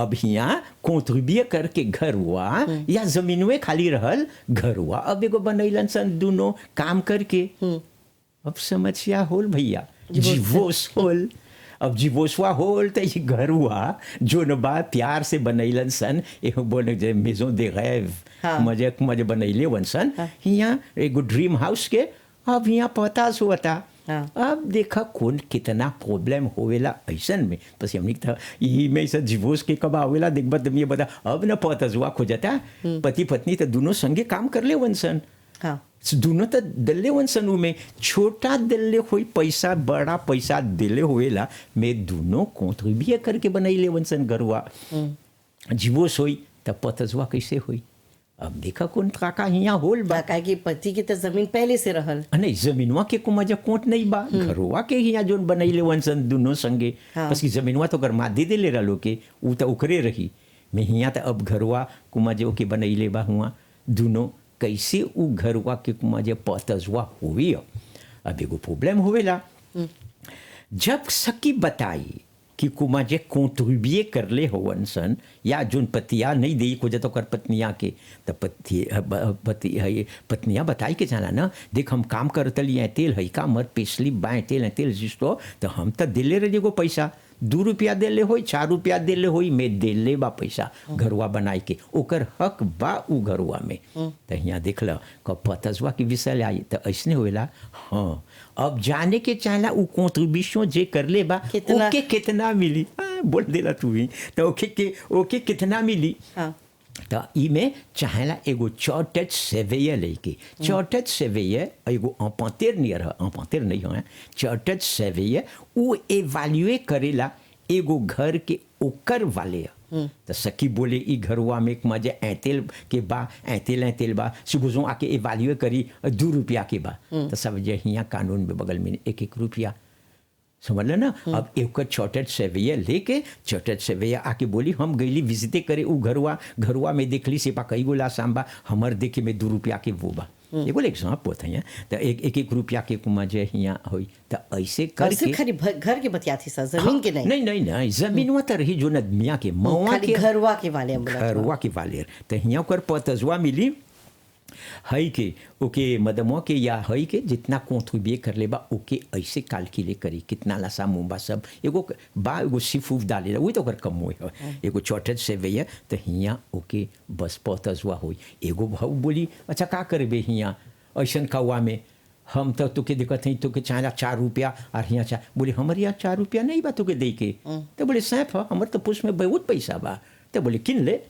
अब हियाँ कॉन्ट्रीब्यूट करके घरवा या जमीनवे खाली रहल घरवा अब एगो बनैलन सन दोनों काम करके अब समस्या होल भैया डिवोर्स होल अब डिवोर्सवा होल तो ये घर हुआ जो न बा प्यार से बनैलन सन एगो बोले जे मेजो दे गैव मजे बनैले वन सन यहाँ एगो ड्रीम हाउस के अब यहाँ पतास हुआ था हाँ। अब देखा कौन कितना प्रॉब्लम होवेला ऐसन में पसी हमने था यही में से डिवोर्स के कब आवेला देखबा तुम ये बता अब न पतजुआ खोजता पति पत्नी तो दोनों संगे काम कर ले वंसन हाँ दोनों तो दिल्ले वंसन में छोटा दिल्ले हुई पैसा बड़ा पैसा दिले हुएला मैं दोनों कॉन्ट्रीब्यूट करके बनाई ले वंसन गरुआ डिवोर्स हुई तब पतजुआ कैसे हुई अब देखा कौन काका यहाँ होल बा काहे कि पति के तो जमीन पहले से रहल नहीं जमीनवा के कुमाजा कोट नहीं बा घरवा के यहाँ जोन बनैले वंसन दोनों संगे हाँ। बस की जमीनवा तो कर मादी दे ले रहा के उ तो उकरे रही मैं यहाँ तो अब घरवा कुमाजे के बनैले बा हुआ दोनों कैसे उ घरवा के कुमाजे पतजुआ हुई अब एगो प्रॉब्लम होवेला जब सकी बताई कि कुमाजे कॉन्ट्रीब्यूट कर ले होवन सन या जोन पतिया नहीं दे को जतो कर पत्निया के तो पत्निया बताई के जाना ना देख हम काम करतली है तेल है का मर पिछली बाएं तेल है तेल जिस्तो तो हम तो दिले रहे को पैसा 2 रुपया दिले होई 4 रुपया दिले होई मैं दिले बा पैसा घरवा बनाई के ओकर हक बा उ घरवा में तो यहाँ देख लो कब पतजुआ की विषय आई तो ऐसने होएला हाँ अब जाने के चाहला उ कॉन्ट्रीब्यूशन जे कर ले बा कितना? ओके कितना मिली बोल देला तू ही तो ओके कितना मिली हाँ तो ई में चाहेला एगो चार्टेड सर्वेयर लेके चार्टेड सर्वेयर एगो अपांतेर नियर अपांतेर नहीं है चार्टेड सर्वेयर वो एवैल्यूएट करेला एगो घर के ओकर वाले तो सखी बोले ई घरवा में एक मजे ऐतेल के बा ऐतेल बा सुबुजों आके एवैल्यूएट करी 2 रुपया के बा तो सब जे हियाँ कानून में बगल में 1-1 रुपया समझ लो ना अब एक चार्टेड सर्वेयर लेके चार्टेड सर्वेयर आके बोली हम गईली विजिटे करे उ घरवा में देखली सेपा कई गोला सांबा हमर देखे में 2 रुपया के वो बा एगो एग्जाम्पल होता है तो 1-1 रुपया के कुमा जे हियाँ होई तो ऐसे करके खाली घर के बतिया थी सर जमीन के नहीं नहीं जमीनवा तो रही जो नदमिया के मवा खाली के घरवा के वाले घरवा के वाले तो हियाँ कर पतजुआ मिली हई के ओके मदमो के या हई के जितना कॉन्ट्रीब्यूट कर ले बा ओके ऐसे कैलकुलेट करी कितना लसा मुंबा सब एगो बा एगो सिफूफ डाले वही तो कर कम हुई एगो चौटज से भैया तो हियाँ ओके बस पतजुआ हुई एगो भाऊ बोली अच्छा का करबे हियाँ ऐसन कौआ में हम तो तुके दिक्कत है तुके चाहे 4 रुपया और यहाँ चाह बोले हमारे यहाँ 4 रुपया नहीं बा तुके दे के तो बोले सैफ हमारे तो पुष में बहुत पैसा बा तो बोले किन ले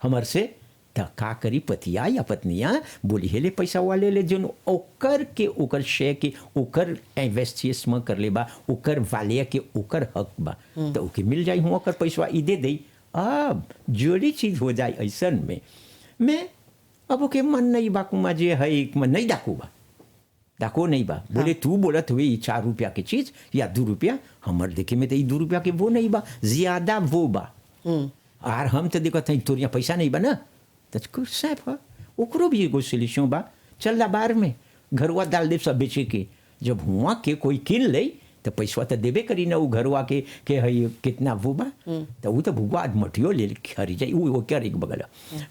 हमार से तो का करी पतिया या पत्निया बोली हेले पैसा वाले ले जोन ओकर के ओकर शेयर के ओकर इन्वेस्टमेंट कर ले बा ओकर वाले के ओकर हक बा तो ओके मिल जाई हुआ कर पैसा ई दे दे अब जोड़ी चीज हो जाए ऐसन में मैं अब ओके मन नहीं बा कुमा जे है मन नहीं डाको नहीं बा बोले तू बोलत हुई 4 रुपया की चीज या 2 रुपया हमर देखे में तो 2 रुपया के वो नहीं बा ज्यादा वो बा और हम तो देखत हई तोरिया पैसा नहीं बा ना तो साफ है ओकरो भी एगो सोल्यूशन बा चल ला बार में घरवा डाल दे सब बेचे के जब हुआ के कोई किन ले तो पैसा तो देबे करी ना वो घरवा के हई कितना वो बा तो वो तो भुआ मटियो ले खरी जाई वो क्या एक बगल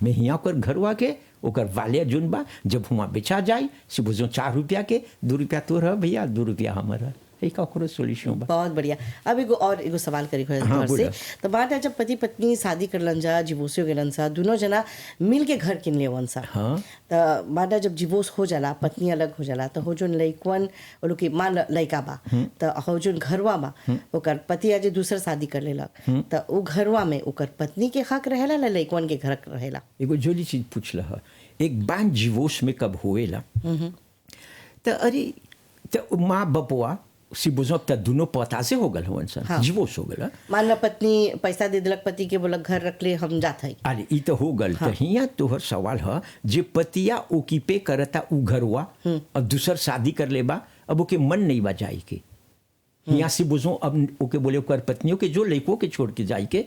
में हियाँ कर घरवा के ओकर वाले जुन बा जब हुआ बेचा जाए से बुझो 4 रुपया के 2 रुपया तो रह भैया 2 रुपया हमारा एक ओकरो सोल्यूशन बा बहुत बढ़िया। अब एगो सवाल करी घर से तो बात है जब पति पत्नी शादी करलन जा डिवोर्स हो गेलन सा दोनों जना मिल के घर किन लेवन सा हाँ तो बात है जब डिवोर्स हो जाला पत्नी अलग हो जाला तो हो जोन लइकवन वो लोग की मान लइका बा तो हो जोन घरवा बा ओकर पति आज दूसर शादी कर लेलक तो वो घरवा में ओकर पत्नी के हक रहेला ना लइकवन के घर रहेला एगो जोली चीज पूछला एक बार डिवोर्स में कब होएला तो अरे तो माँ बपुआ सी बुझो अब दोनों पता से हो गल होवन सन डिवोर्स हो गल मान ला पत्नी पैसा दे दिलक पति के बोलक घर रख ले हम जात हई अरे ई तो हो गल तो हियाँ तोहर सवाल है जे पतिया ओकीपे करता उ घरवा और दूसर शादी कर ले बा अब ओके मन नहीं बा जाई के यहाँ से बुझो अब ओके बोले ओकर पत्नियों के जो लइकों के छोड़ के जाई के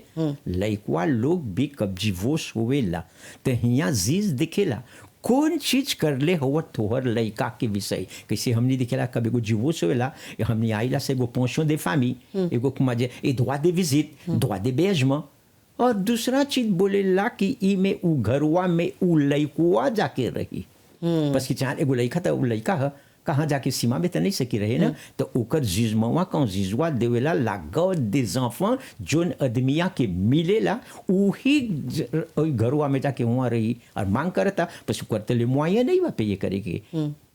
लइकवा लोग भी कब डिवोर्स होवेला तो हियाँ जीज दिखेला कौन चीज कर ले हो तोहर लइका के विषय कैसे हमने दिखेला कब एगो डिवोर्स होएला हमने आइला से एगो पोंशो दे फामी एगो मजे ए droit de visite droit d'hébergement और दूसरा चीज बोलेला कि ई में उ घरवा में उ लइकुआ जाके रही बस कि चाहे एगो लइका तो उ लइका है कहाँ जाके सीमा में तो नहीं सकी रहे ना तो ओकर जिजमवा कौन जिजवा देवेला लागो des enfants जोन आदमिया के मिलेला उही घरवा में जाके वहाँ रही और मांग करता बस करते ले मुआया नहीं बा पे ये करेगी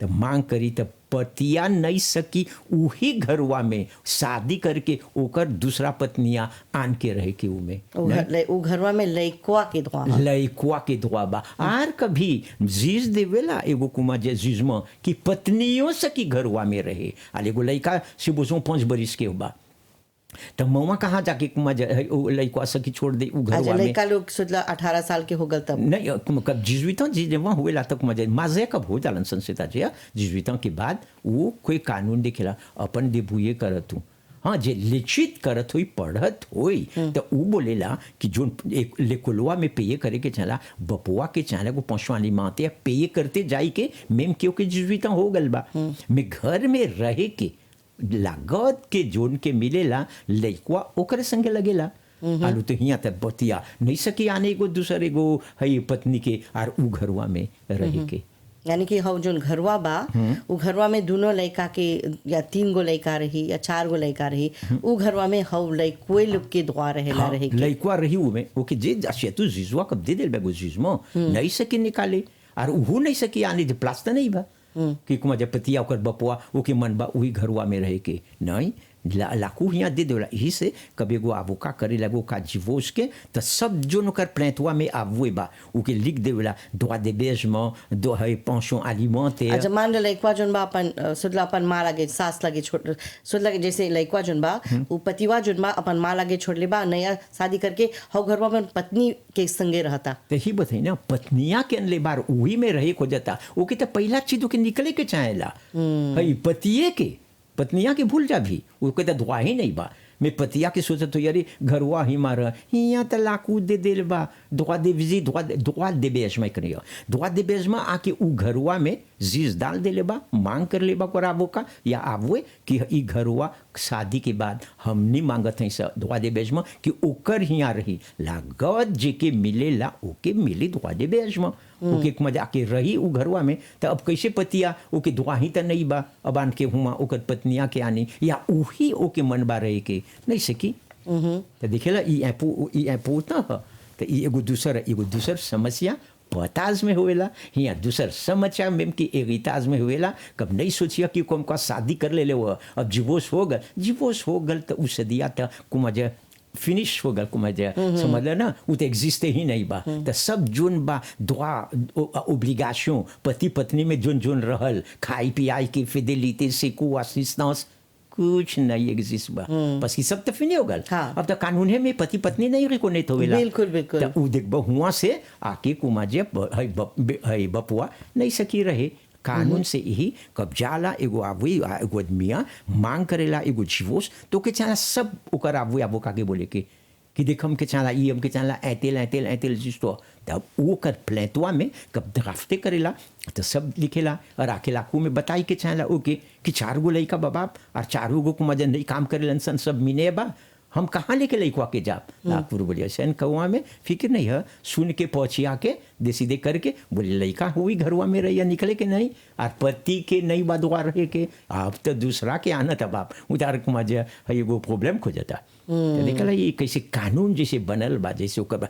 तो मांग करी तो पतिया नहीं सकी उही घरवा में शादी करके ओकर दूसरा पत्निया आन के रहे के उमे उ घरवा में लइकवा के दुआ ह। लइकवा के दुआ बा आर कभी जीज देवेला एगो कुमा जे जीजमा कि पत्नियों सकी घरवा में रहे आल एगो लइका से बोसो 5 बरिस के बा तो मवा कहाँ जाके कुमा लइकवा सकी छोड़ दे उ अच्छा घरवा में लइका लोग सोचला 18 साल के हो गल तब नहीं कब जिजुइता जी जब वहाँ हुए तक मजे माजे कब हो जालन संस्था जी जिजुइता के बाद वो कोई कानून देखेला अपन देबुए करत हूँ हाँ जे लिखित करत हुई पढ़त हुई तो वो बोलेला कि जो एक लेकुलवा में पेय करे के चला बपुआ के चला को पहुँचवाली माते पेय करते जाई के मेम क्यों के जिजुइता हो गल बा मैं घर में रहे के लागत के जोन के मिलेला लइकवा ओकरे संगे लगेला आलू तो हिया तक बतिया नहीं सकी आने को दूसरे गो हई पत्नी के आर उ घरवा में रहे के यानी कि हम जोन घरवा बा उ घरवा में दोनों लइका के या 3 गो लइका रही या 4 गो लइका रही उ घरवा में हव लइकोए लोग के दुआ रहेला रहे के लइकवा रही उमे ओके जे जासे तू जिजुआ कब दे देल बेगो जिजमो नहीं सकी निकाले आर उ नहीं सकी आने जे प्लास्टर नहीं बा कि कुमा जब पतिया ओकर बपुआ ओके मन बा वही घरवा में रहे के नहीं लाकू हिया दे देला यही से कभी एगो आबोका करे लगो का जीवोस के तो सब जोन ओकर प्लेंटवा में आवे बा ओके लिख देला droit d'hébergement दो है pension alimentaire अच्छा मान ले लइकवा जोन बा अपन सुदला अपन माँ लागे सास लागे छोड़ सुदला के जैसे लइकवा जोन बा उ पतिवा जोन बा अपन माँ लागे छोड़ ले बा नया शादी करके हव घरवा में पत्नी के संगे रहता तो ही बताई ना पत्निया के अनले बार वही में रहे को जाता ओके तो पहला चीज के निकले के चाहेला हई पतिये के पत्निया के भूल जा भी उसके तो दुआ ही नहीं बा मैं पतिया के सोचत हो यारे घरवा ही मार हिया त लाकू दे देल बा दुआ दे विजी दुआ दे बेज में करियो दुआ दे बेज में आके उ घरवा में जीज डाल देले बा मांग कर ले बा कराबो का या आववे कि ई घरवा शादी के बाद हम नहीं मांगत हैं स दुआ दे बेज में कि ओकर हिया रही लागत जे के मिलेला ओके मिली दुआ दे बेज में ओके मजा के रही उ घरवा में तो अब कैसे पतिया ओके दुआ ही तो नहीं बा अब आन के हुआ ओकर पत्निया के आनी या उही ओके मन बा रहे के नहीं सकी तो देखेला ई एपो ना तो ई एगो दूसर समस्या पताज में होवेला हिया दूसर समस्या में कि एगिताज में होवेला कब नहीं सोचिया कि कोम का शादी कर ले वो अब डिवोर्स हो गल तो उस दिया तो कुमजा फिनिश हो गल कुमजा समझ ले ना वो तो एग्जिस्ट ही नहीं बा तो सब जोन बा दुआ ओब्लिगेशन पति पत्नी में जोन जोन रहल खाई पियाई की फिडेलिटी सेकू असिस्टेंस कुछ नहीं एग्जिस्ट बा बस ये सब तो फिनी हो गल हाँ। अब तो कानून है में पति पत्नी नहीं रिकॉग्नाइज होवेला बिल्कुल बिल्कुल तो उ देखबो हुआ से आके कुमाजे हई बपुआ नहीं सकी रहे कानून से यही कब जाला एगो आवी एगो आदमिया मांग करेला एगो जीवोस तो के चाला सब ओकर आवी आबो काके बोले कि देख हम के चाला ई हम के चाला ऐतेल जिस्तो तब वो कर प्लेटवा में कब ड्राफ्टे करेला तो सब लिखेला और आके लाखों में बताई के चाला ओके कि 4 गो लइका बाप और 4 गो को मजा नहीं काम करेलन सन सब मिने बा हम कहाँ लेके लइकवा के जाब नागपुर बोलिए सैन कौआ में फिक्र नहीं है सुन के पहुँचिया के दे सीधे करके बोले लइका हुई घरवा में रहिया निकले के नहीं और पति के नहीं बदवा रहे के अब तो दूसरा के आना था बाप उतार कुमा जो है एगो प्रॉब्लम खो जाता तो देखला ये कैसे कानून जैसे बनल बा जैसे ओकर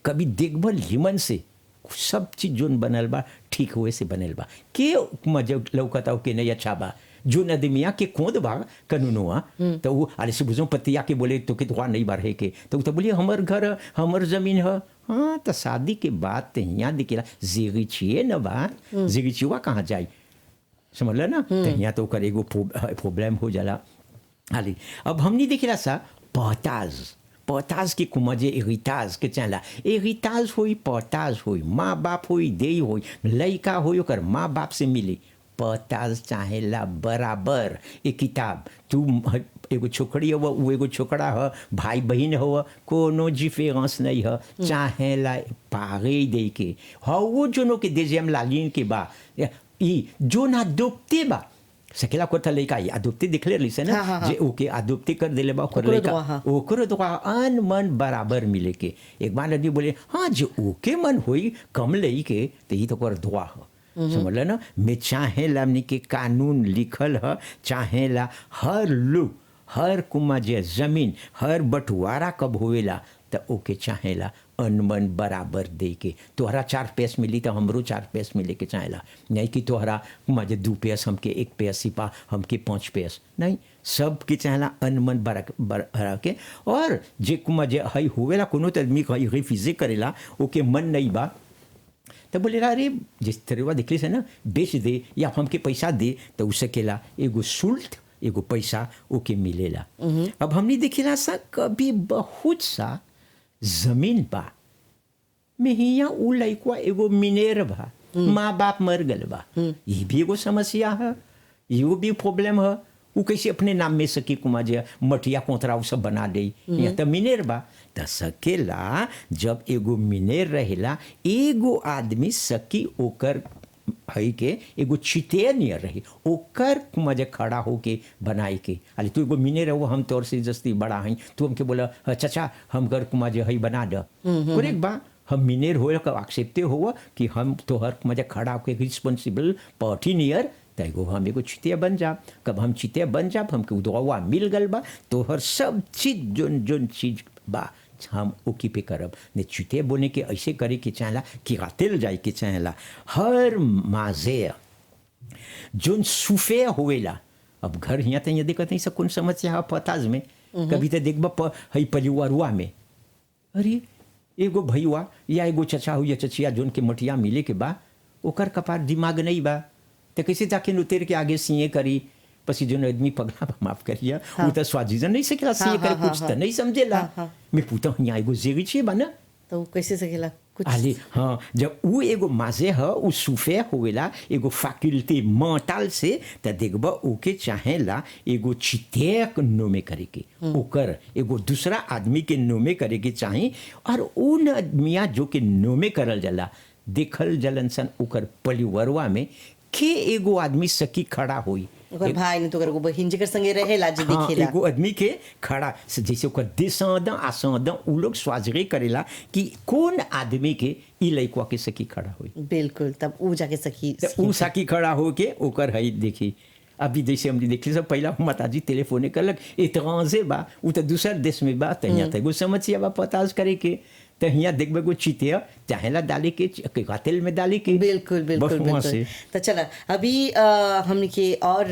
कभी देखबल लिमन से सब चीज जोन बनल बा ठीक हुए से बनल बा के मजा लौकता के नहीं अच्छा बा जो नदमिया के कोद बा कानूनवा तो वो अरे से बुझो पतिया के बोले तो के दुआ नहीं बारहे के तो बोलिए हमर घर हमर जमीन है हाँ तो शादी के बाद तो यहाँ दिखेला जिगिचिए न बा जिगिचिवा कहाँ जाए समझ ला ना तो यहाँ तो कर एगो प्रॉब्लम हो जाला हाली अब हमने दिखेला सा पताज के कुमजे एरिताज के चला एरिताज होई पताज होई माँ बाप होई दे होई लइका होई ओकर माँ बाप से मिली पताज चाहेला बराबर एक किताब तू एगो छोकरी हो वो एगो छोकरा हो भाई बहन हो कोनो डिफरेंस नहीं है चाहेला पागे दे के वो जोनो के देजम लालिन के बा ई जो ना डूबते बा सकेला को था लइका अदुप्ति दिखले लिसे ना जे ओके अदुप्ति कर देले बा कर लइका ओकरो दुआ अन मन बराबर मिले के एक बार आदमी बोले हाँ जो ओके मन होई कम लई के तो ई तो कर दुआ हो समझ ला ना मैं चाहेला हमने के कानून लिखल है चाहेला हर लोग हर कुमा जे जमीन हर बंटवारा कब होवेला तो ओके चाहेला अनमन बराबर दे के तोहरा 4 पैस मिली तो हमरो 4 पैस मिले के चाहेला नहीं कि तोहरा मुझे 2 पैस हमके 1 पैस सिपा हमके 5 पैस नहीं सब के चाहेला अनमन बरा के और जे कुमा जे हई होवेला कोनो तो आदमी हई रिफ्यूजे करेला ओके मन नहीं बा तो बोले अरे जिस तरह देखली से ना बेच दे या हमके पैसा दे तो उसे केला एगो शुल्क एगो पैसा ओके मिलेला। अब हमने देखिला सा कभी बहुत सा जमीन बा में हिया उ लइकवा एगो मिनेर बा माँ बाप मर गल बा ये भी एगो समस्या है ये भी प्रॉब्लम है वो कैसे अपने नाम में सकी कुमा जे मटिया कोतरा उ सब बना दे या तो मिनेर बा त सकेला जब एगो मिनेर रहेला एगो आदमी सकी ओकर हई के एगो चिते नियर रही ओकर कुमा जे खड़ा होके बनाई के अरे तू एगो मिनेर रहो हम तोर से जस्ती बड़ा हई तू हमके बोला चाचा हम घर कुमा जे हई बना द करेक्ट बा हम मिनेर हो एक्सेप्टे हो कि हम तोहर कुमा जे खड़ा होके रिस्पॉन्सिबल पार्टी नियर एगो हम एगो चितिया बन जा कब हम चितिया बन जा हमके उदवा मिल गल बा तो हर सब चीज जोन जोन चीज बा हम ओकी पे करब ने चितिया बोने के ऐसे करे के चाहेला कि रातेल जाए के चाहेला हर माजे जोन सुफे होवेला अब घर यहाँ तो देखत नहीं सब कौन समस्या है पताज में कभी तो देखबा हई परिवारुआ में अरे एगो भैया या एगो चचा हो या चचिया जोन के मटिया मिले के बा ओकर कपार दिमाग नहीं बा तो कैसे जाके उतर के आगे सीए करी पसी जो आदमी पगला माफ करिए वो तो स्वाजीजन नहीं सकेला सीए करे कुछ तो नहीं समझेला मैं पूछता हूँ यहाँ एगो जेगी छे बना तो कैसे सकेला कुछ आले हाँ जब वो एगो माजे है वो सुफे होवेला एगो फैकल्टी मेंटल से तो देखबा ओके चाहेला एगो चितेक नोमे करे के ओकर एगो दूसरा आदमी के नोमे करे के चाहे और उन आदमिया जो के नोमे करल जाला देखल जलन सन ओकर परिवारवा में के एगो आदमी सकी खड़ा होई ओकर भाई ने तो ओकर बहिन जेकर संगे रहेला जे हाँ, देखेला एगो आदमी के खड़ा जैसे ओकर देसंदा आसंदा उ लोग स्वाजरे करेला कि कौन आदमी के ई लइकवा के सकी खड़ा होई बिल्कुल तब ऊ जाके सखी तो उ सकी खड़ा होके ओकर हई देखी अभी जैसे हमने देखली सब पहला माताजी टेलीफोने करलक एतरांजे बा उ तो दूसर देश में बा तहिया तो एगो समस्या बा पताज करे के तो यहाँ देखबे को चितिया चाहेला डाले के कातिल में डाले के बिल्कुल बिल्कुल बिल्कुल तो चला अभी हमने के और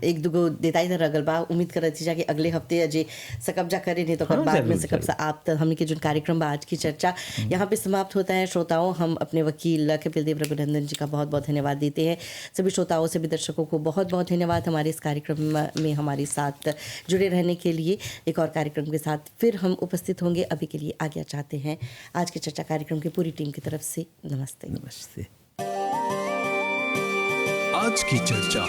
एक दुगो देताई तर रगल बा उम्मीद करत थी जाके अगले हफ्ते अजे सकब्जा करे नहीं तो कर बाद में सकब सा आप तक हमने के जो कार्यक्रम बा आज की चर्चा यहाँ पे समाप्त होता है। श्रोताओं हम अपने वकील कपिल देव रघुनंदन जी का बहुत बहुत धन्यवाद देते हैं। सभी श्रोताओं सभी दर्शकों को बहुत बहुत धन्यवाद हमारे इस कार्यक्रम में हमारे साथ जुड़े रहने के लिए। एक और कार्यक्रम के साथ फिर हम उपस्थित होंगे। अभी के लिए आज्ञा चाहते हैं। आज के चर्चा कार्यक्रम की पूरी टीम की तरफ से नमस्ते। नमस्ते। आज की चर्चा।